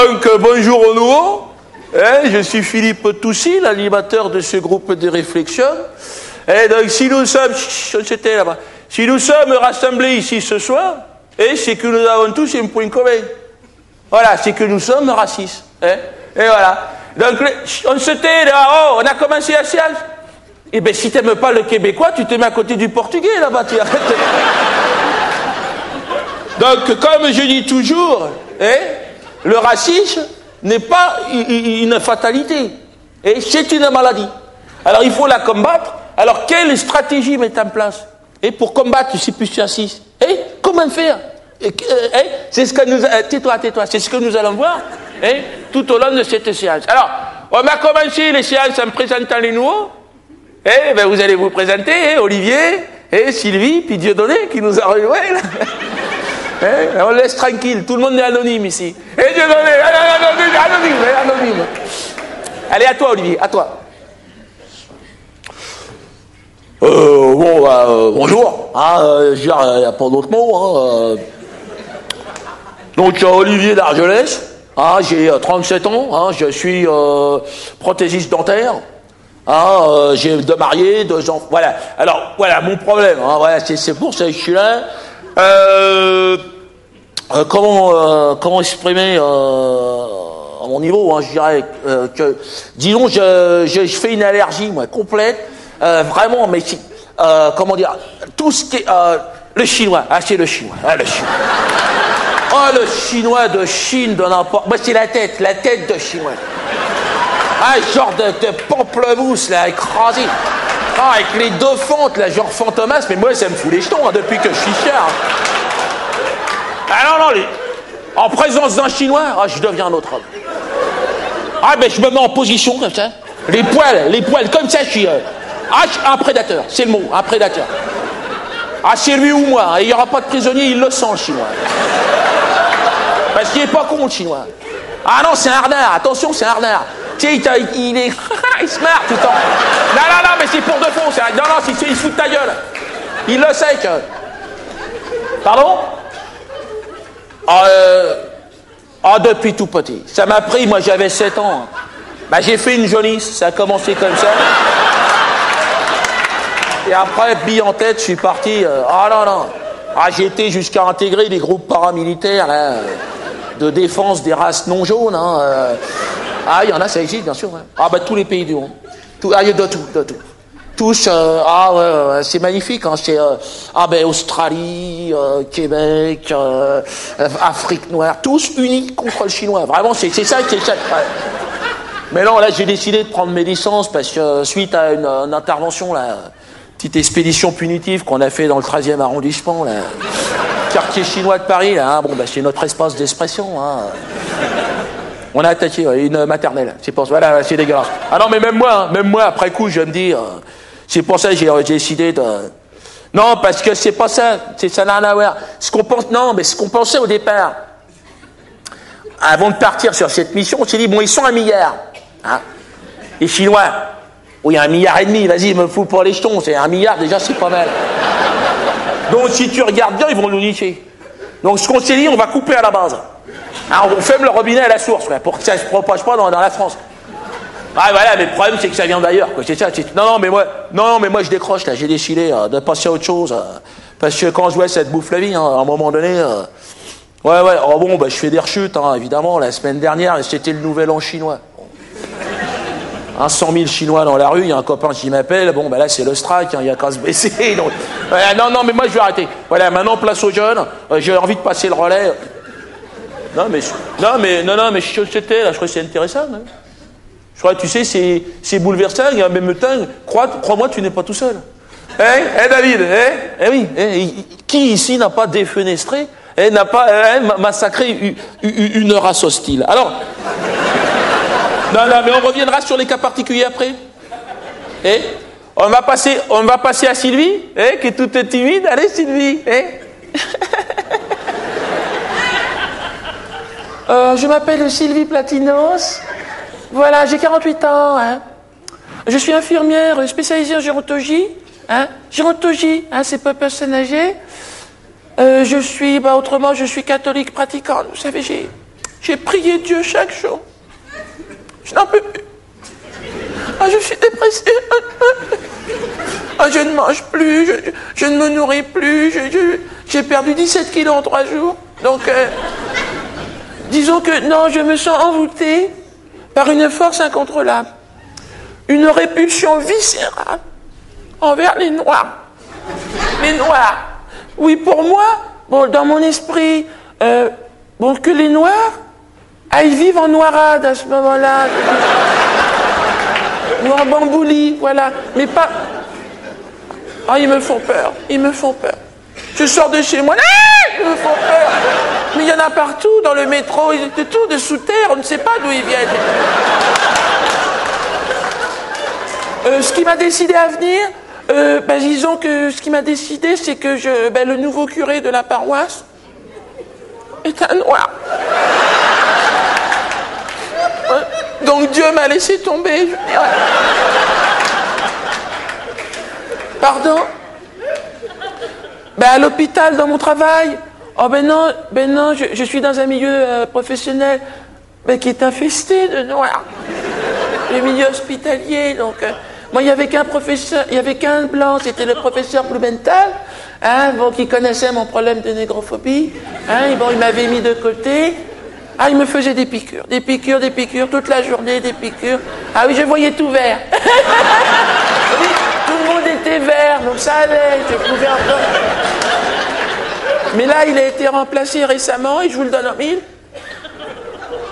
Donc, bonjour au nouveau. Je suis Philippe Toussy, l'animateur de ce groupe de réflexion. Et donc, si nous sommes, c'était là-bas, si nous sommes rassemblés ici ce soir, c'est que nous avons tous un point commun. Voilà, c'est que nous sommes racistes. Et voilà. Donc, on se tait là, on a commencé la séance. Eh bien, si tu n'aimes pas le québécois, tu te mets à côté du portugais là-bas, tu arrêtes. Donc, comme je dis toujours, le racisme n'est pas une fatalité. C'est une maladie. Alors, il faut la combattre. Alors, quelle stratégie mettre en place pour combattre ce plus raciste? Comment faire? C'est ce que nous... Tais-toi. C'est ce que nous allons voir tout au long de cette séance. Alors, on va commencer les séances en présentant les nouveaux. Ben, vous allez vous présenter, Olivier, Sylvie, puis Dieudonné qui nous a rejoint. On laisse tranquille, tout le monde est anonyme ici. Dieudonné, anonyme. Allez, à toi, Olivier, à toi. Bonjour. Il n'y a pas d'autre mot. Donc, Olivier d'Argelès. J'ai 37 ans. Je suis prothésiste dentaire. J'ai 2 mariés, 2 enfants. Voilà. Alors, voilà mon problème. Voilà, c'est pour ça que je suis là. Comment exprimer à mon niveau, je dirais que, disons, je fais une allergie, moi, complète. Vraiment, mais comment dire, tout ce qui est le chinois. C'est le chinois. Le chinois. Le chinois de Chine, de n'importe. Moi, c'est la tête de chinois. Genre de pamplemousse, là, écrasé. Avec les 2 fentes, là, genre fantomas, mais moi, ça me fout les jetons, depuis que je suis cher. Non, en présence d'un chinois, je deviens un autre homme. Ben, je me mets en position, comme ça. Les poils, comme ça, je suis... un prédateur, c'est le mot, un prédateur. C'est lui ou moi, il n'y aura pas de prisonnier, il le sent, le chinois. Parce qu'il n'est pas con, le chinois. Non, c'est un harnard, attention, c'est un harnard. Tu sais, il est... il se marre tout le temps. Non, mais c'est pour de fond. Non, il se fout de ta gueule. Il le sait que... Pardon? Depuis tout petit. Ça m'a pris, moi j'avais 7 ans. J'ai fait une jaunisse, ça a commencé comme ça. Et après, bille en tête, je suis parti... non. J'ai été jusqu'à intégrer des groupes paramilitaires, là, de défense des races non jaunes, il y en a, ça existe, bien sûr. Tous les pays du monde. Il y a de tout. Tous, c'est magnifique, c'est, Australie, Québec, Afrique noire, tous unis contre le chinois. Vraiment, c'est ça qui est ça. Ouais. Mais non, là, j'ai décidé de prendre mes licences parce que, suite à une intervention, là, petite expédition punitive qu'on a fait dans le 13e arrondissement, là, quartier chinois de Paris, là, c'est notre espace d'expression, On a attaqué une maternelle. C'est pour ça. Voilà, c'est dégueulasse. Non, mais même moi, après coup, je me dis, c'est pour ça que j'ai décidé de. Non, parce que c'est pas ça. Ça n'a rien à voir. Ce qu'on pensait au départ, avant de partir sur cette mission, on s'est dit, ils sont 1 milliard. Les Chinois. Il y a 1,5 milliard. Vas-y, me fous pour les jetons. C'est 1 milliard, déjà, c'est pas mal. Donc, si tu regardes bien, ils vont nous nicher. Donc, ce qu'on s'est dit, on va couper à la base. On ferme le robinet à la source, pour que ça ne se propage pas dans la France. Voilà, mais le problème, c'est que ça vient d'ailleurs, c'est ça. Non, mais moi, je décroche, là, j'ai décidé de passer à autre chose. Parce que quand je vois cette bouffe la vie, à un moment donné, je fais des rechutes, évidemment. La semaine dernière, c'était le nouvel an chinois. 100 000 Chinois dans la rue, il y a un copain qui m'appelle, là, c'est le strike, il y a qu'à se baisser. Donc, non, mais moi, je vais arrêter. Voilà, maintenant, place aux jeunes, j'ai envie de passer le relais. Non, mais c'était là, je crois que c'est intéressant. Je crois que tu sais, c'est bouleversant, et en même temps, crois-moi, tu n'es pas tout seul. David, oui, qui ici n'a pas défenestré, n'a pas massacré une race hostile? Alors, non, mais on reviendra sur les cas particuliers après. On va passer à Sylvie, qui est toute timide. Allez, Sylvie, je m'appelle Sylvie Platinos. Voilà, j'ai 48 ans. Je suis infirmière spécialisée en gérontologie. Gérontologie, c'est pas personne âgée. Je suis catholique pratiquante. Vous savez, J'ai prié Dieu chaque jour. Je n'en peux plus. Ah, je suis dépressée. Ah, je ne mange plus, je ne me nourris plus. J'ai perdu 17 kilos en 3 jours. Donc, disons que non, je me sens envoûtée par une force incontrôlable. Une répulsion viscérale envers les Noirs. Les Noirs. Oui, pour moi, bon, dans mon esprit, bon, que les Noirs aillent vivre en noirade à ce moment-là. Ou en bambouli, voilà. Mais pas... Ah, ils me font peur. Ils me font peur. Je sors de chez moi. Ah, ils me font peur. Mais il y en a partout, dans le métro, de tout, de sous terre, on ne sait pas d'où ils viennent. Ce qui m'a décidé à venir, disons que ce qui m'a décidé, c'est que le nouveau curé de la paroisse est un Noir. Donc Dieu m'a laissé tomber, je dirais. Pardon? À l'hôpital, dans mon travail. Oh ben non, je suis dans un milieu professionnel qui est infesté de Noirs. Le milieu hospitalier, donc... Moi, il n'y avait qu'un professeur, il n'y avait qu'un blanc, c'était le professeur Blumenthal, qui connaissait mon problème de négrophobie. Et bon, il m'avait mis de côté. Ah, il me faisait des piqûres, toute la journée, des piqûres. Ah oui, je voyais tout vert. Oui, tout le monde était vert, donc ça allait, je pouvais encore... Mais là, il a été remplacé récemment, et je vous le donne en mille,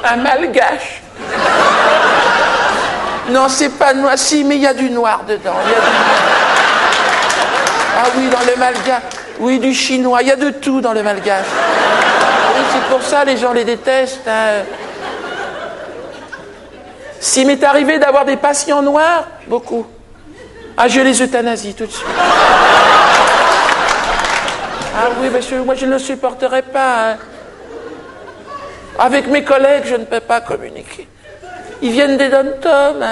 un malgache. Non, c'est pas noir, si, mais il y a du noir dedans. Ah oui, dans le malgache. Oui, du chinois, il y a de tout dans le malgache. Oui, c'est pour ça les gens les détestent. S'il m'est arrivé d'avoir des patients noirs, beaucoup. Ah, je les euthanasie tout de suite. Ah oui, monsieur, moi je ne le supporterai pas. Avec mes collègues, je ne peux pas communiquer. Ils viennent des dom-toms,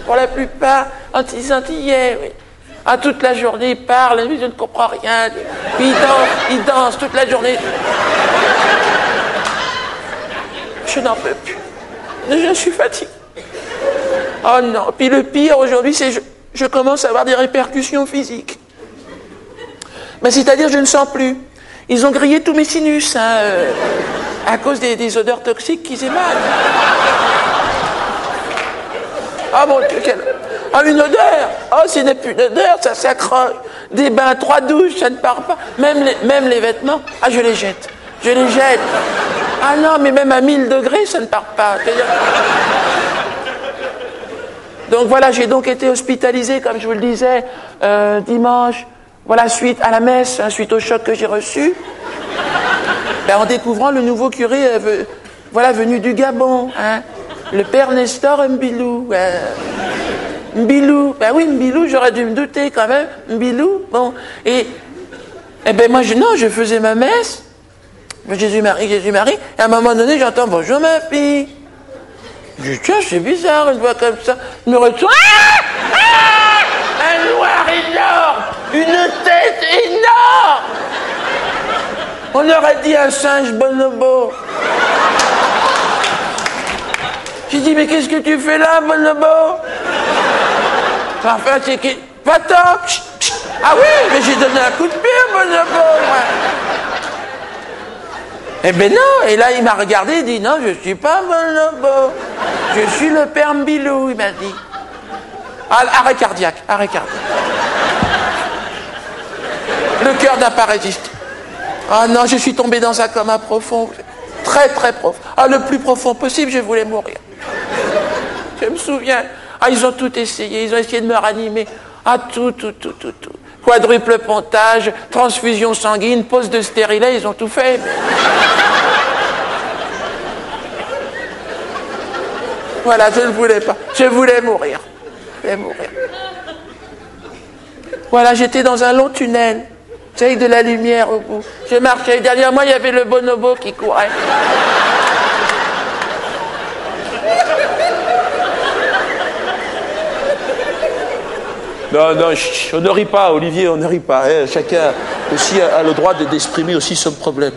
pour la plupart, antillais, oui. Ah, toute la journée, ils parlent, je ne comprends rien. Puis ils dansent toute la journée. Je n'en peux plus. Je suis fatigué. Oh non. Puis le pire aujourd'hui, c'est que je commence à avoir des répercussions physiques. C'est-à-dire, je ne sens plus. Ils ont grillé tous mes sinus, à cause des odeurs toxiques qu'ils émanent. Ah mon Dieu, une odeur. Oh, ce n'est plus une odeur, ça s'accroche. Des bains, 3 douches, ça ne part pas. Même les vêtements, je les jette. Je les jette. Ah non, mais même à 1000 degrés, ça ne part pas. Donc voilà, j'ai donc été hospitalisé, comme je vous le disais, dimanche, voilà, suite à la messe, suite au choc que j'ai reçu. En découvrant le nouveau curé, venu du Gabon, le père Nestor Mbilou. Mbilou, oui, Mbilou, j'aurais dû me douter quand même. Mbilou, bon. Et moi, je faisais ma messe. Jésus-Marie, Jésus-Marie. Et à un moment donné, j'entends « Bonjour ma fille ». Je dis « Tiens, c'est bizarre, une voix comme ça ». Je me retourne. Un noir énorme, une tête énorme. On aurait dit un singe bonobo. J'ai dit, mais qu'est-ce que tu fais là, bonobo? Enfin, c'est qui? Va-t'en! Ah oui, mais j'ai donné un coup de pied, bonobo. Non, et là, il m'a regardé, il dit, non, je ne suis pas bonobo. Je suis le père Mbilou, il m'a dit. Arrêt cardiaque. Le cœur n'a pas résisté. Ah non, je suis tombé dans un coma profond. Très, très profond. Le plus profond possible, je voulais mourir. Je me souviens. Ils ont tout essayé. Ils ont essayé de me ranimer. Tout. Quadruple pontage, transfusion sanguine, pose de stérilet, ils ont tout fait. Voilà, je ne voulais pas. Je voulais mourir. Voilà, j'étais dans un long tunnel. Avec de la lumière au bout. Je marchais. Derrière moi, il y avait le bonobo qui courait. Non, on ne rit pas, Olivier, on ne rit pas. Chacun aussi a le droit d'exprimer aussi son problème.